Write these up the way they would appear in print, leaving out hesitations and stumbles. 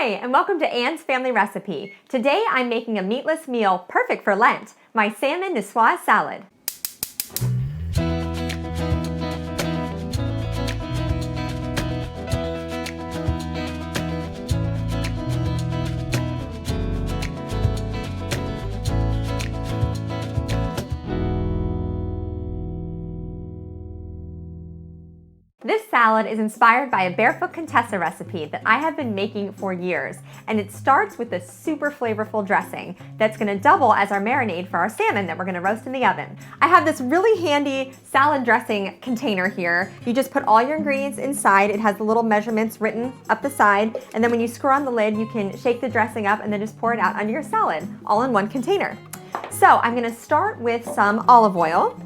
Hi, and welcome to Anne's Family Recipe. Today I'm making a meatless meal perfect for Lent, my Salmon Nicoise Salad. This salad is inspired by a Barefoot Contessa recipe that I have been making for years, and it starts with a super flavorful dressing that's going to double as our marinade for our salmon that we're going to roast in the oven. I have this really handy salad dressing container here. You just put all your ingredients inside. It has the little measurements written up the side, and then when you screw on the lid, you can shake the dressing up and then just pour it out onto your salad, all in one container. So I'm going to start with some olive oil.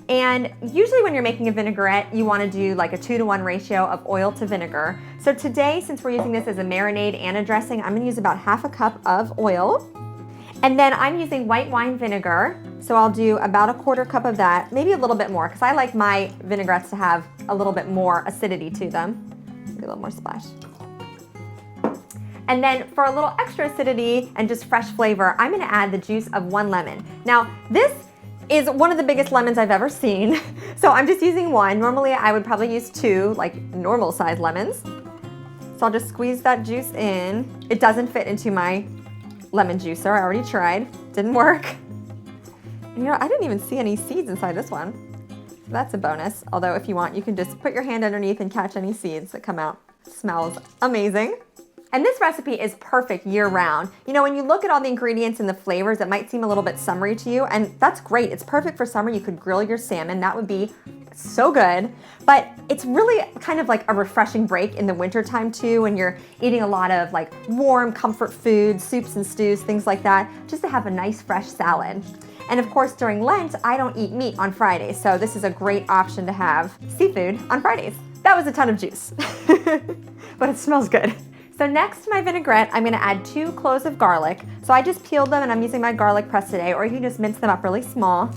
And usually when you're making a vinaigrette, you want to do like a 2-to-1 ratio of oil to vinegar. So today, since we're using this as a marinade and a dressing, I'm going to use about half a cup of oil. And then I'm using white wine vinegar. So I'll do about a 1/4 cup of that, maybe a little bit more, because I like my vinaigrettes to have a little bit more acidity to them. Maybe a little more splash. And then for a little extra acidity and just fresh flavor, I'm going to add the juice of 1 lemon. Now, this is one of the biggest lemons I've ever seen. So I'm just using 1. Normally I would probably use 2, like normal size lemons. So I'll just squeeze that juice in. It doesn't fit into my lemon juicer. I already tried, didn't work. And you know, I didn't even see any seeds inside this one. So that's a bonus. Although if you want, you can just put your hand underneath and catch any seeds that come out. It smells amazing. And this recipe is perfect year-round. You know, when you look at all the ingredients and the flavors, it might seem a little bit summery to you, and that's great. It's perfect for summer. You could grill your salmon. That would be so good. But it's really kind of like a refreshing break in the wintertime too, when you're eating a lot of like warm comfort foods, soups and stews, things like that, just to have a nice fresh salad. And of course, during Lent, I don't eat meat on Fridays, so this is a great option to have seafood on Fridays. That was a ton of juice, but it smells good. So next to my vinaigrette, I'm gonna add 2 cloves of garlic. So I just peeled them and I'm using my garlic press today, or you can just mince them up really small,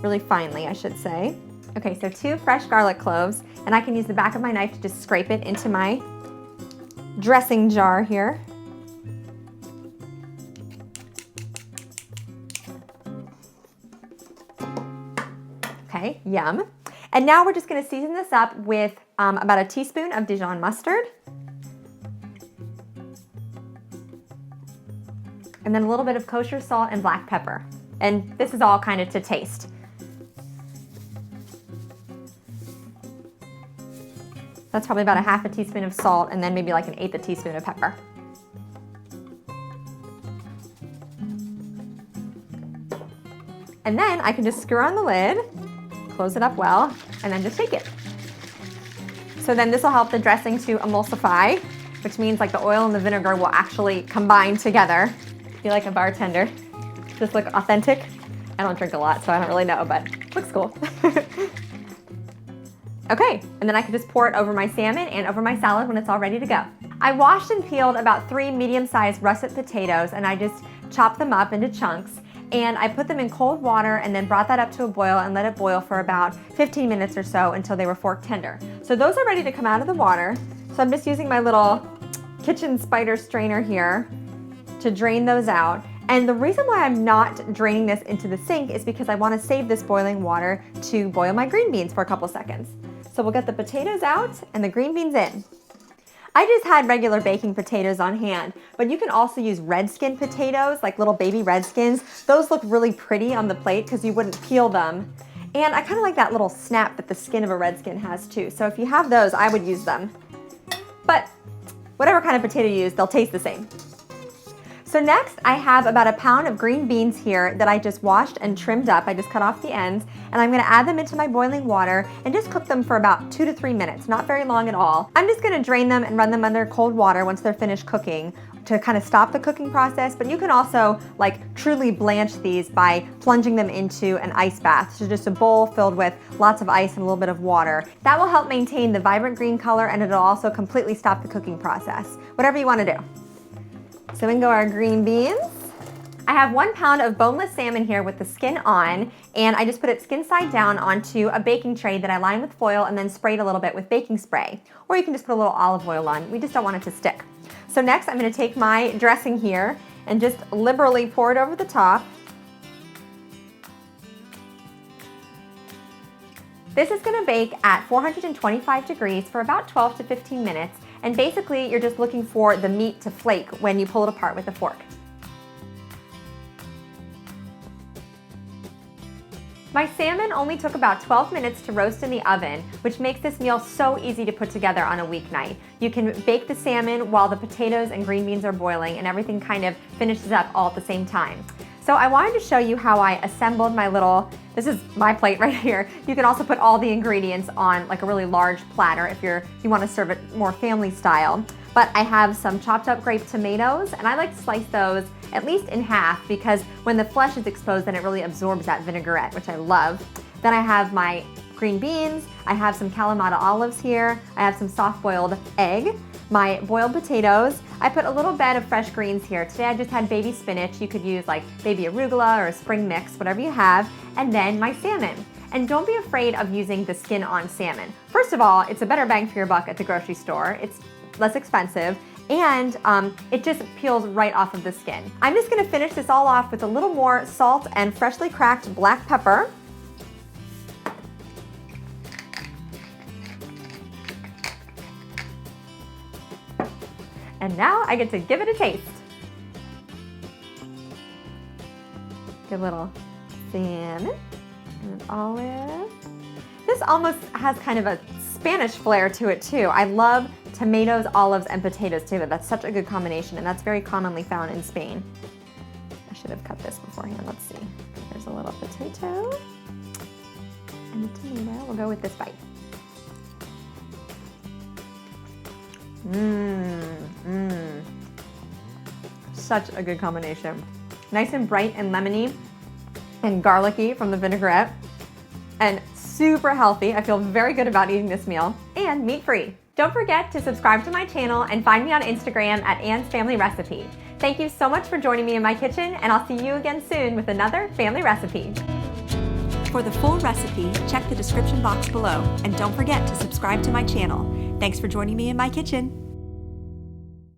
really finely, I should say. Okay, so 2 fresh garlic cloves, and I can use the back of my knife to just scrape it into my dressing jar here. Okay, yum. And now we're just gonna season this up with about a teaspoon of Dijon mustard. And then a little bit of kosher salt and black pepper. And this is all kind of to taste. That's probably about a 1/2 teaspoon of salt and then maybe like an 1/8 teaspoon of pepper. And then I can just screw on the lid, close it up well, and then just shake it. So then this will help the dressing to emulsify, which means like the oil and the vinegar will actually combine together. I feel like a bartender. Does this look authentic? I don't drink a lot, so I don't really know, but looks cool. Okay, and then I can just pour it over my salmon and over my salad when it's all ready to go. I washed and peeled about 3 medium-sized russet potatoes, and I just chopped them up into chunks, and I put them in cold water and then brought that up to a boil and let it boil for about 15 minutes or so until they were fork tender. So those are ready to come out of the water. So I'm just using my little kitchen spider strainer here to drain those out. And the reason why I'm not draining this into the sink is because I want to save this boiling water to boil my green beans for a couple seconds. So we'll get the potatoes out and the green beans in. I just had regular baking potatoes on hand, but you can also use red skin potatoes, like little baby red skins. Those look really pretty on the plate because you wouldn't peel them. And I kind of like that little snap that the skin of a red skin has too. So if you have those, I would use them. But whatever kind of potato you use, they'll taste the same. So next, I have about 1 pound of green beans here that I just washed and trimmed up. I just cut off the ends, and I'm gonna add them into my boiling water and just cook them for about 2 to 3 minutes, not very long at all. I'm just gonna drain them and run them under cold water once they're finished cooking to kind of stop the cooking process, but you can also like truly blanch these by plunging them into an ice bath. So just a bowl filled with lots of ice and a little bit of water. That will help maintain the vibrant green color, and it'll also completely stop the cooking process. Whatever you wanna do. So in go our green beans. I have 1 pound of boneless salmon here with the skin on, and I just put it skin side down onto a baking tray that I lined with foil and then sprayed a little bit with baking spray. Or you can just put a little olive oil on. We just don't want it to stick. So next I'm going to take my dressing here and just liberally pour it over the top. This is going to bake at 425 degrees for about 12 to 15 minutes, and basically you're just looking for the meat to flake when you pull it apart with a fork. My salmon only took about 12 minutes to roast in the oven, which makes this meal so easy to put together on a weeknight. You can bake the salmon while the potatoes and green beans are boiling, and everything kind of finishes up all at the same time. So I wanted to show you how I assembled my little, this is my plate right here. You can also put all the ingredients on like a really large platter if you want to serve it more family style. But I have some chopped up grape tomatoes, and I like to slice those at least in half because when the flesh is exposed, then it really absorbs that vinaigrette, which I love. Then I have my green beans, I have some kalamata olives here, I have some soft-boiled egg, my boiled potatoes. I put a little bed of fresh greens here. Today I just had baby spinach. You could use like baby arugula or a spring mix, whatever you have, and then my salmon. And don't be afraid of using the skin on salmon. First of all, it's a better bang for your buck at the grocery store. It's less expensive, and it just peels right off of the skin. I'm just gonna finish this all off with a little more salt and freshly cracked black pepper. And now I get to give it a taste. Good little salmon and an olive. This almost has kind of a Spanish flair to it too. I love tomatoes, olives, and potatoes together. That's such a good combination, and that's very commonly found in Spain. I should have cut this beforehand. Let's see. There's a little potato and a tomato. We'll go with this bite. Such a good combination. Nice and bright and lemony and garlicky from the vinaigrette, and super healthy. I feel very good about eating this meal, and meat-free. Don't forget to subscribe to my channel and find me on Instagram at Anne's Family Recipe. Thank you so much for joining me in my kitchen, and I'll see you again soon with another family recipe. For the full recipe, check the description box below, and don't forget to subscribe to my channel. Thanks for joining me in my kitchen.